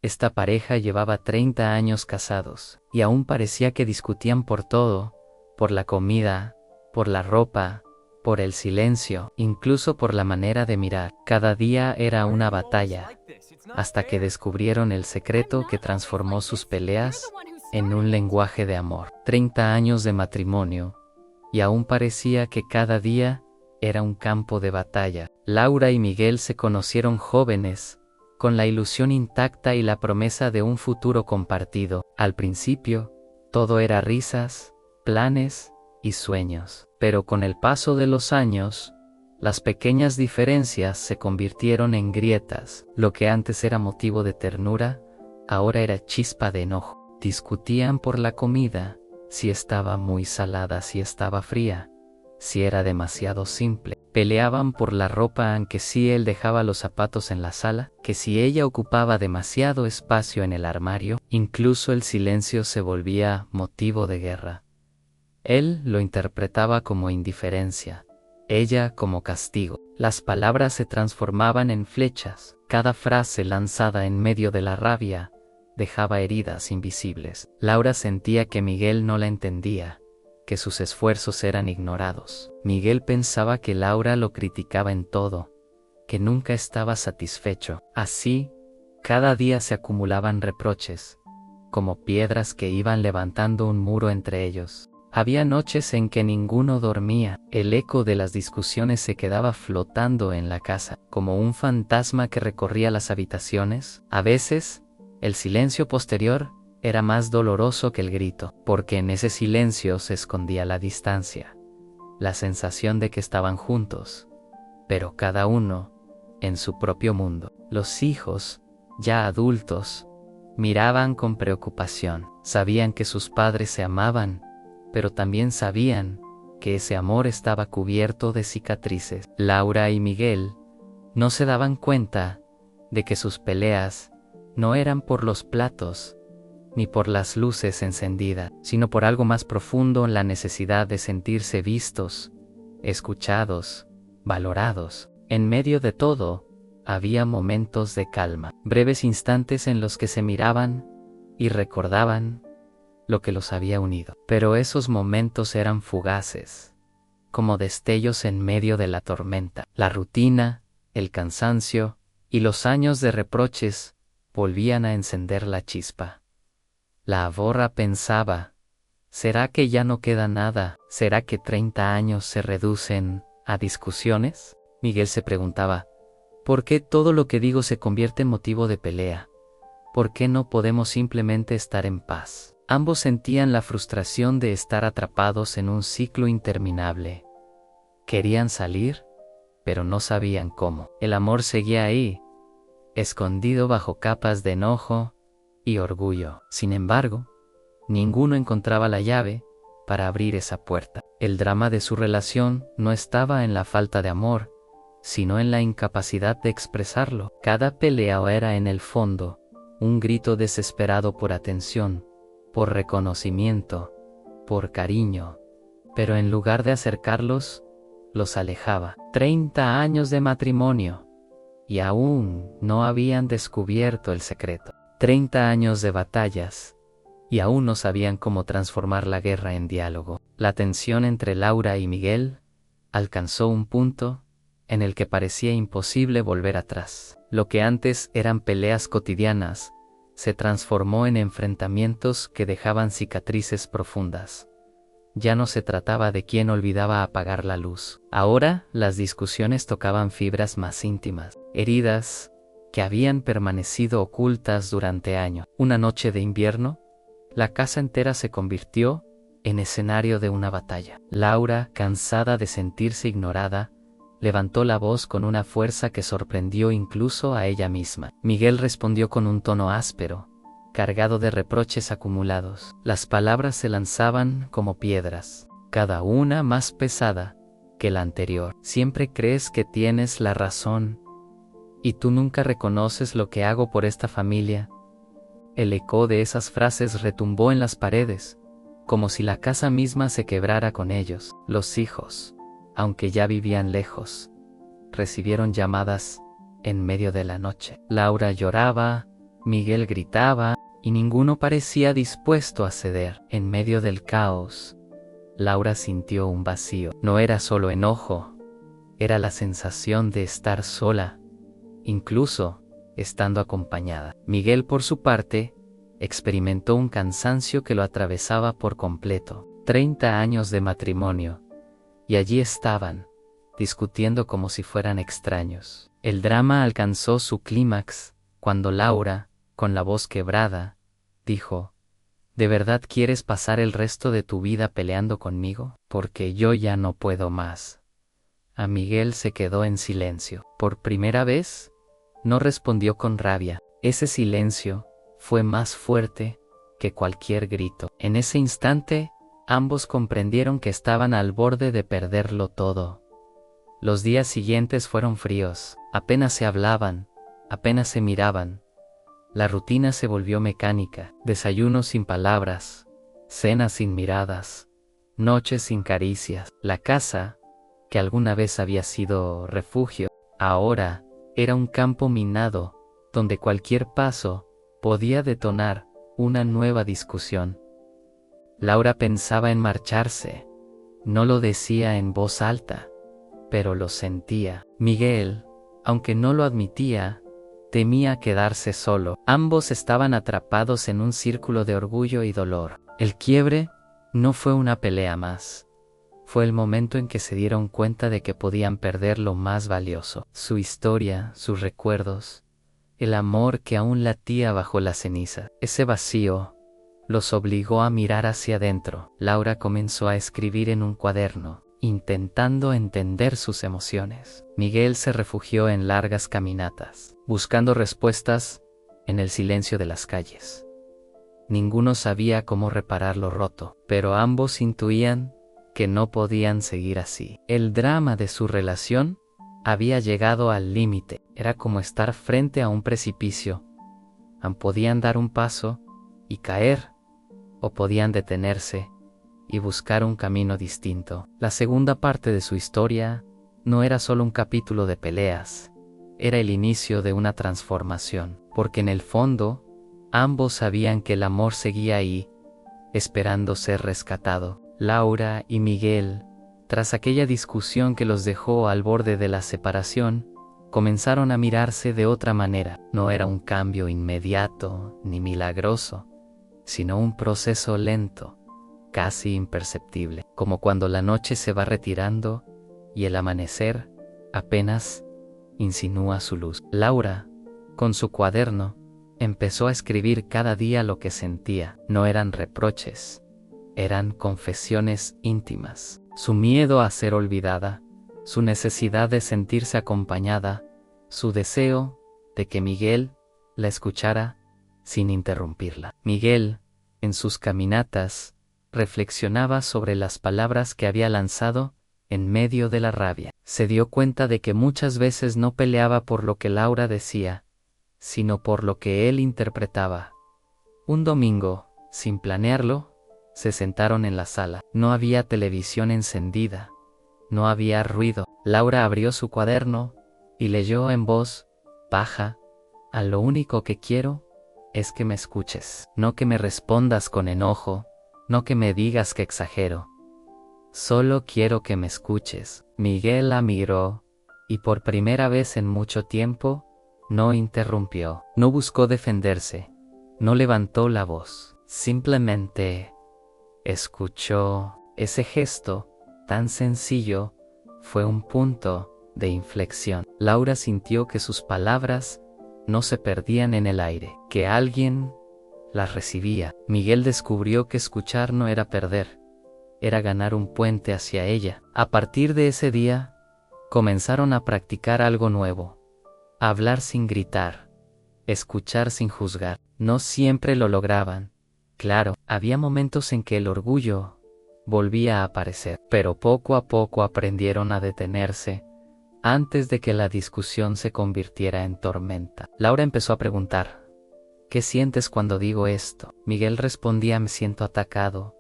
Esta pareja llevaba 30 años casados, y aún parecía que discutían por todo, por la comida, por la ropa, por el silencio, incluso por la manera de mirar. Cada día era una batalla, hasta que descubrieron el secreto que transformó sus peleas en un lenguaje de amor. 30 años de matrimonio, y aún parecía que cada día era un campo de batalla. Laura y Miguel se conocieron jóvenes, con la ilusión intacta y la promesa de un futuro compartido. Al principio, todo era risas, planes y sueños. Pero con el paso de los años, las pequeñas diferencias se convirtieron en grietas. Lo que antes era motivo de ternura, ahora era chispa de enojo. Discutían por la comida, si estaba muy salada, si estaba fría, si era demasiado simple. Peleaban por la ropa, aunque si él dejaba los zapatos en la sala, que si ella ocupaba demasiado espacio en el armario. Incluso el silencio se volvía motivo de guerra. Él lo interpretaba como indiferencia, ella como castigo. Las palabras se transformaban en flechas. Cada frase lanzada en medio de la rabia dejaba heridas invisibles. Laura sentía que Miguel no la entendía, que sus esfuerzos eran ignorados. Miguel pensaba que Laura lo criticaba en todo, que nunca estaba satisfecho. Así, cada día se acumulaban reproches, como piedras que iban levantando un muro entre ellos. Había noches en que ninguno dormía. El eco de las discusiones se quedaba flotando en la casa, como un fantasma que recorría las habitaciones. A veces, el silencio posterior era más doloroso que el grito, porque en ese silencio se escondía la distancia, la sensación de que estaban juntos, pero cada uno en su propio mundo. Los hijos, ya adultos, miraban con preocupación. Sabían que sus padres se amaban, pero también sabían que ese amor estaba cubierto de cicatrices. Laura y Miguel no se daban cuenta de que sus peleas no eran por los platos, ni por las luces encendidas, sino por algo más profundo, la necesidad de sentirse vistos, escuchados, valorados. En medio de todo, había momentos de calma, breves instantes en los que se miraban y recordaban lo que los había unido. Pero esos momentos eran fugaces, como destellos en medio de la tormenta. La rutina, el cansancio y los años de reproches volvían a encender la chispa. La aborra pensaba, ¿será que ya no queda nada? ¿Será que 30 años se reducen a discusiones? Miguel se preguntaba, ¿por qué todo lo que digo se convierte en motivo de pelea? ¿Por qué no podemos simplemente estar en paz? Ambos sentían la frustración de estar atrapados en un ciclo interminable. Querían salir, pero no sabían cómo. El amor seguía ahí, escondido bajo capas de enojo y orgullo. Sin embargo, ninguno encontraba la llave para abrir esa puerta. El drama de su relación no estaba en la falta de amor, sino en la incapacidad de expresarlo. Cada pelea era en el fondo un grito desesperado por atención, por reconocimiento, por cariño, pero en lugar de acercarlos, los alejaba. 30 años de matrimonio, y aún no habían descubierto el secreto. 30 años de batallas, y aún no sabían cómo transformar la guerra en diálogo. La tensión entre Laura y Miguel alcanzó un punto en el que parecía imposible volver atrás. Lo que antes eran peleas cotidianas, se transformó en enfrentamientos que dejaban cicatrices profundas. Ya no se trataba de quién olvidaba apagar la luz. Ahora las discusiones tocaban fibras más íntimas, heridas que habían permanecido ocultas durante años. Una noche de invierno, la casa entera se convirtió en escenario de una batalla. Laura, cansada de sentirse ignorada, levantó la voz con una fuerza que sorprendió incluso a ella misma. Miguel respondió con un tono áspero, cargado de reproches acumulados. Las palabras se lanzaban como piedras, cada una más pesada que la anterior. Siempre crees que tienes la razón, y tú nunca reconoces lo que hago por esta familia. El eco de esas frases retumbó en las paredes, como si la casa misma se quebrara con ellos. Los hijos, aunque ya vivían lejos, recibieron llamadas en medio de la noche. Laura lloraba, Miguel gritaba, y ninguno parecía dispuesto a ceder. En medio del caos, Laura sintió un vacío. No era solo enojo, era la sensación de estar sola, incluso estando acompañada. Miguel, por su parte, experimentó un cansancio que lo atravesaba por completo. 30 años de matrimonio, y allí estaban, discutiendo como si fueran extraños. El drama alcanzó su clímax cuando Laura, con la voz quebrada, dijo: ¿De verdad quieres pasar el resto de tu vida peleando conmigo? Porque yo ya no puedo más. A Miguel se quedó en silencio. Por primera vez, no respondió con rabia. Ese silencio fue más fuerte que cualquier grito. En ese instante, ambos comprendieron que estaban al borde de perderlo todo. Los días siguientes fueron fríos. Apenas se hablaban, apenas se miraban. La rutina se volvió mecánica. Desayunos sin palabras, cenas sin miradas, noches sin caricias. La casa, que alguna vez había sido refugio, ahora era un campo minado, donde cualquier paso podía detonar una nueva discusión. Laura pensaba en marcharse. No lo decía en voz alta, pero lo sentía. Miguel, aunque no lo admitía, temía quedarse solo. Ambos estaban atrapados en un círculo de orgullo y dolor. El quiebre no fue una pelea más. Fue el momento en que se dieron cuenta de que podían perder lo más valioso: su historia, sus recuerdos, el amor que aún latía bajo la ceniza. Ese vacío los obligó a mirar hacia adentro. Laura comenzó a escribir en un cuaderno, intentando entender sus emociones. Miguel se refugió en largas caminatas, buscando respuestas en el silencio de las calles. Ninguno sabía cómo reparar lo roto, pero ambos intuían que no podían seguir así. El drama de su relación había llegado al límite. Era como estar frente a un precipicio. Podían dar un paso y caer, o podían detenerse y buscar un camino distinto. La segunda parte de su historia no era solo un capítulo de peleas, era el inicio de una transformación, porque en el fondo, ambos sabían que el amor seguía ahí, esperando ser rescatado. Laura y Miguel, tras aquella discusión que los dejó al borde de la separación, comenzaron a mirarse de otra manera. No era un cambio inmediato ni milagroso, sino un proceso lento, casi imperceptible, como cuando la noche se va retirando y el amanecer apenas insinúa su luz. Laura, con su cuaderno, empezó a escribir cada día lo que sentía. No eran reproches, eran confesiones íntimas. Su miedo a ser olvidada, su necesidad de sentirse acompañada, su deseo de que Miguel la escuchara sin interrumpirla. Miguel, en sus caminatas, reflexionaba sobre las palabras que había lanzado en medio de la rabia. Se dio cuenta de que muchas veces no peleaba por lo que Laura decía, sino por lo que él interpretaba. Un domingo, sin planearlo, se sentaron en la sala. No había televisión encendida, no había ruido. Laura abrió su cuaderno y leyó en voz baja: «A lo único que quiero es que me escuches. No que me respondas con enojo, no que me digas que exagero. Solo quiero que me escuches». Miguel la miró, y por primera vez en mucho tiempo, no interrumpió. No buscó defenderse, no levantó la voz. Simplemente escuchó. Ese gesto, tan sencillo, fue un punto de inflexión. Laura sintió que sus palabras no se perdían en el aire, que alguien las recibía. Miguel descubrió que escuchar no era perder, era ganar un puente hacia ella. A partir de ese día, comenzaron a practicar algo nuevo: hablar sin gritar, escuchar sin juzgar. No siempre lo lograban. Claro, había momentos en que el orgullo volvía a aparecer, pero poco a poco aprendieron a detenerse antes de que la discusión se convirtiera en tormenta. Laura empezó a preguntar: «¿Qué sientes cuando digo esto?». Miguel respondía: «Me siento atacado,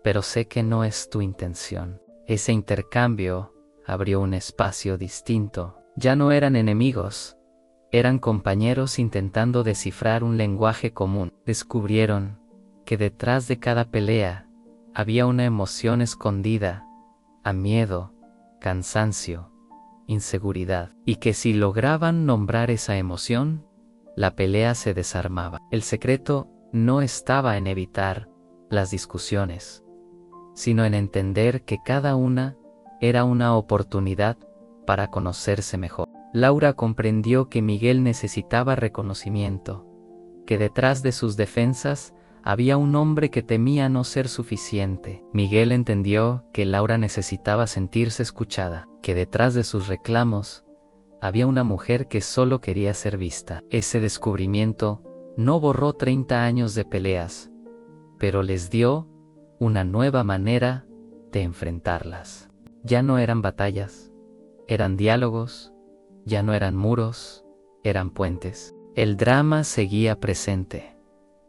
pero sé que no es tu intención». Ese intercambio abrió un espacio distinto. Ya no eran enemigos, Eran compañeros intentando descifrar un lenguaje común. Descubrieron que detrás de cada pelea había una emoción escondida, a miedo, cansancio, inseguridad, y que si lograban nombrar esa emoción, la pelea se desarmaba. El secreto no estaba en evitar las discusiones, sino en entender que cada una era una oportunidad para conocerse mejor. Laura comprendió que Miguel necesitaba reconocimiento, que detrás de sus defensas había un hombre que temía no ser suficiente. Miguel entendió que Laura necesitaba sentirse escuchada, que detrás de sus reclamos había una mujer que solo quería ser vista. Ese descubrimiento no borró 30 años de peleas, pero les dio una nueva manera de enfrentarlas. Ya no eran batallas, eran diálogos, ya no eran muros, eran puentes. El drama seguía presente,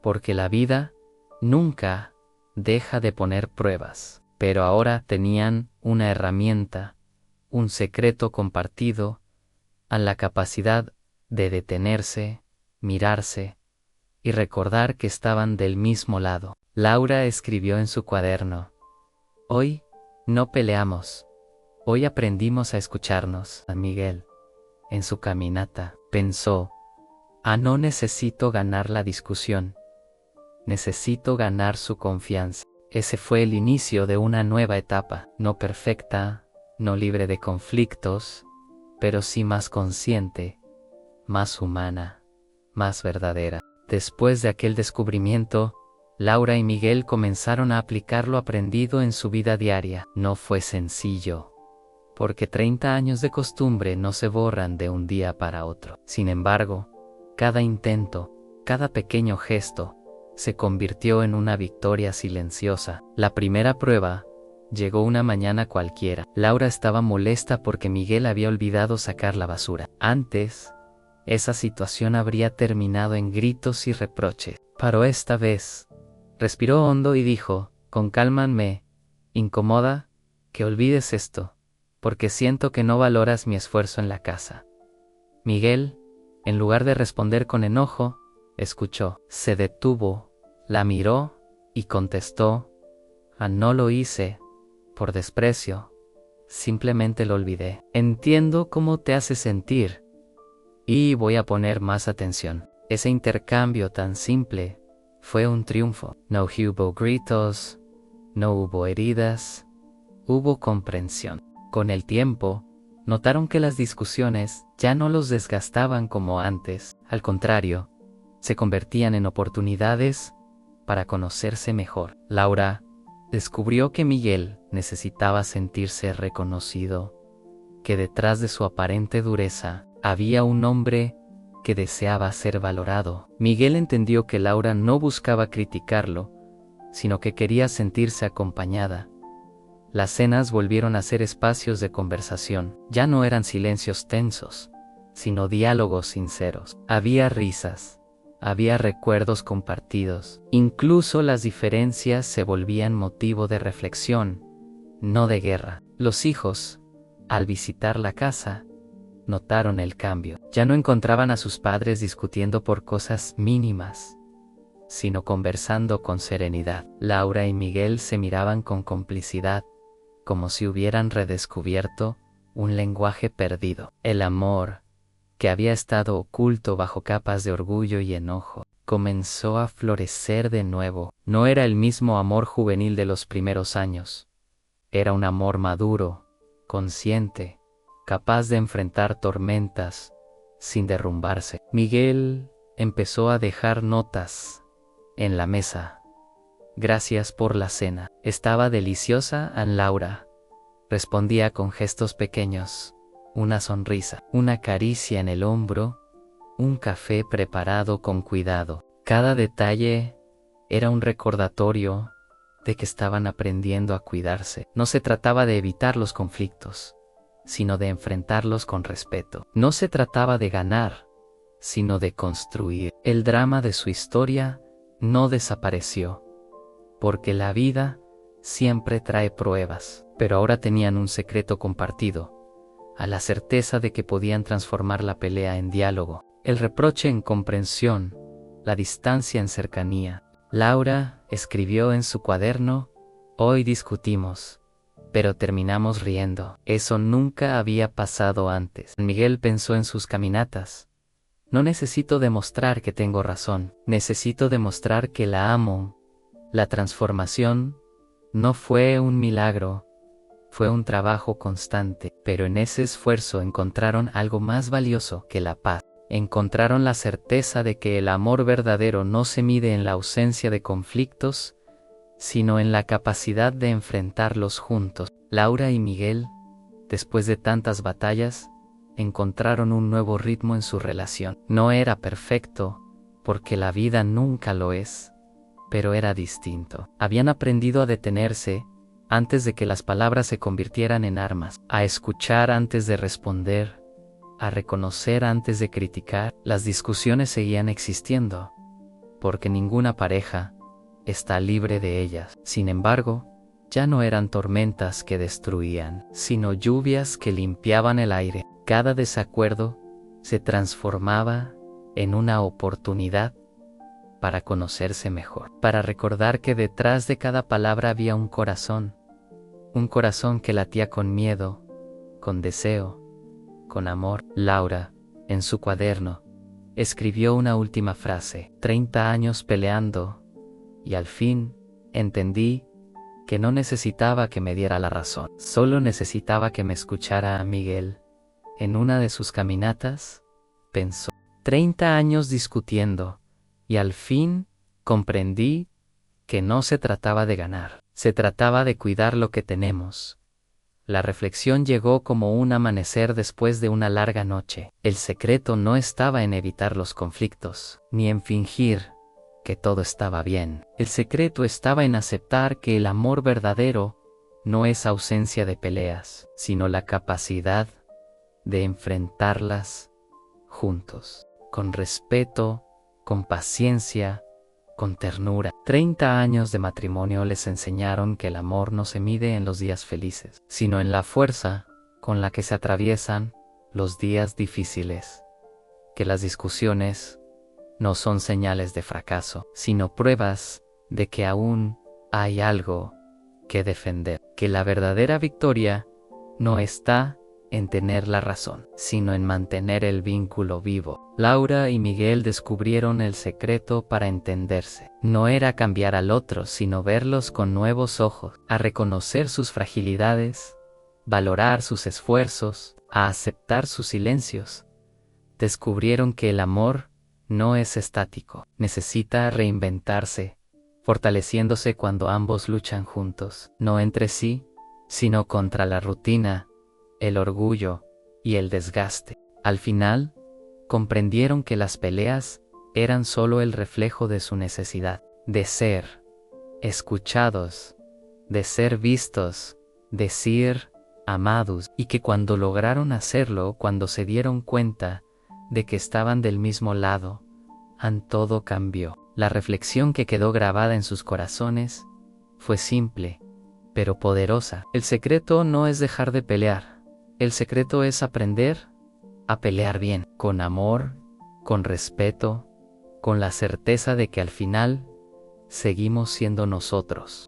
porque la vida nunca deja de poner pruebas, pero ahora tenían una herramienta, un secreto compartido, a la capacidad de detenerse, mirarse y recordar que estaban del mismo lado. Laura escribió en su cuaderno: hoy no peleamos, hoy aprendimos a escucharnos. A Miguel, en su caminata, pensó: no necesito ganar la discusión, necesito ganar su confianza. Ese fue el inicio de una nueva etapa, no perfecta, no libre de conflictos, pero sí más consciente, más humana, más verdadera. Después de aquel descubrimiento, Laura y Miguel comenzaron a aplicar lo aprendido en su vida diaria. No fue sencillo, porque 30 años de costumbre no se borran de un día para otro. Sin embargo, cada intento, cada pequeño gesto, se convirtió en una victoria silenciosa. La primera prueba llegó una mañana cualquiera. Laura estaba molesta porque Miguel había olvidado sacar la basura. Antes, esa situación habría terminado en gritos y reproches. Pero esta vez, respiró hondo y dijo, con calma: me incomoda que olvides esto, porque siento que no valoras mi esfuerzo en la casa. Miguel, en lugar de responder con enojo, escuchó. Se detuvo, la miró y contestó: no lo hice por desprecio, simplemente lo olvidé. Entiendo cómo te hace sentir y voy a poner más atención. Ese intercambio tan simple fue un triunfo. No hubo gritos, no hubo heridas, hubo comprensión. Con el tiempo, notaron que las discusiones ya no los desgastaban como antes. Al contrario, se convertían en oportunidades para conocerse mejor. Laura descubrió que Miguel necesitaba sentirse reconocido, que detrás de su aparente dureza había un hombre que deseaba ser valorado. Miguel entendió que Laura no buscaba criticarlo, sino que quería sentirse acompañada. Las cenas volvieron a ser espacios de conversación. Ya no eran silencios tensos, sino diálogos sinceros. Había risas, había recuerdos compartidos. Incluso las diferencias se volvían motivo de reflexión, no de guerra. Los hijos, al visitar la casa, notaron el cambio. Ya no encontraban a sus padres discutiendo por cosas mínimas, sino conversando con serenidad. Laura y Miguel se miraban con complicidad, como si hubieran redescubierto un lenguaje perdido. El amor, que había estado oculto bajo capas de orgullo y enojo, comenzó a florecer de nuevo. No era el mismo amor juvenil de los primeros años. Era un amor maduro, consciente, capaz de enfrentar tormentas sin derrumbarse. Miguel empezó a dejar notas en la mesa. Gracias por la cena. Estaba deliciosa. Laura respondía con gestos pequeños, una sonrisa, una caricia en el hombro, un café preparado con cuidado. Cada detalle era un recordatorio de que estaban aprendiendo a cuidarse. No se trataba de evitar los conflictos, sino de enfrentarlos con respeto. No se trataba de ganar, sino de construir. El drama de su historia no desapareció, porque la vida siempre trae pruebas. Pero ahora tenían un secreto compartido, a la certeza de que podían transformar la pelea en diálogo. el reproche en comprensión, la distancia en cercanía. Laura escribió en su cuaderno: hoy discutimos, pero terminamos riendo. Eso nunca había pasado antes. Miguel pensó en sus caminatas. No necesito demostrar que tengo razón, necesito demostrar que la amo. La transformación no fue un milagro, fue un trabajo constante, pero en ese esfuerzo encontraron algo más valioso que la paz. Encontraron la certeza de que el amor verdadero no se mide en la ausencia de conflictos, sino en la capacidad de enfrentarlos juntos. Laura y Miguel, después de tantas batallas, encontraron un nuevo ritmo en su relación. No era perfecto, porque la vida nunca lo es, pero era distinto. Habían aprendido a detenerse antes de que las palabras se convirtieran en armas, a escuchar antes de responder, a reconocer antes de criticar. Las discusiones seguían existiendo, porque ninguna pareja está libre de ellas. Sin embargo, ya no eran tormentas que destruían, sino lluvias que limpiaban el aire. Cada desacuerdo se transformaba en una oportunidad para conocerse mejor, para recordar que detrás de cada palabra había un corazón que latía con miedo, con deseo, con amor. Laura, en su cuaderno, escribió una última frase: 30 años peleando, y al fin entendí que no necesitaba que me diera la razón, solo necesitaba que me escuchara a Miguel. En una de sus caminatas, pensó: 30 años discutiendo, y al fin comprendí que no se trataba de ganar, se trataba de cuidar lo que tenemos. La reflexión llegó como un amanecer después de una larga noche. El secreto no estaba en evitar los conflictos, ni en fingir que todo estaba bien. El secreto estaba en aceptar que el amor verdadero no es ausencia de peleas, sino la capacidad de enfrentarlas juntos, con respeto, con paciencia, con ternura. 30 años de matrimonio les enseñaron que el amor no se mide en los días felices, sino en la fuerza con la que se atraviesan los días difíciles, que las discusiones no son señales de fracaso, sino pruebas de que aún hay algo que defender, que la verdadera victoria no está en tener la razón, sino en mantener el vínculo vivo. Laura y Miguel descubrieron el secreto para entenderse. No era cambiar al otro, sino verlos con nuevos ojos, a reconocer sus fragilidades, valorar sus esfuerzos, a aceptar sus silencios. Descubrieron que el amor no es estático, necesita reinventarse, fortaleciéndose cuando ambos luchan juntos, no entre sí, sino contra la rutina, el orgullo y el desgaste. Al final, comprendieron que las peleas eran solo el reflejo de su necesidad de ser escuchados, de ser vistos, de ser amados, y que cuando lograron hacerlo, cuando se dieron cuenta de que estaban del mismo lado, todo cambió. La reflexión que quedó grabada en sus corazones fue simple, pero poderosa. El secreto no es dejar de pelear. El secreto es aprender a pelear bien, con amor, con respeto, con la certeza de que al final seguimos siendo nosotros.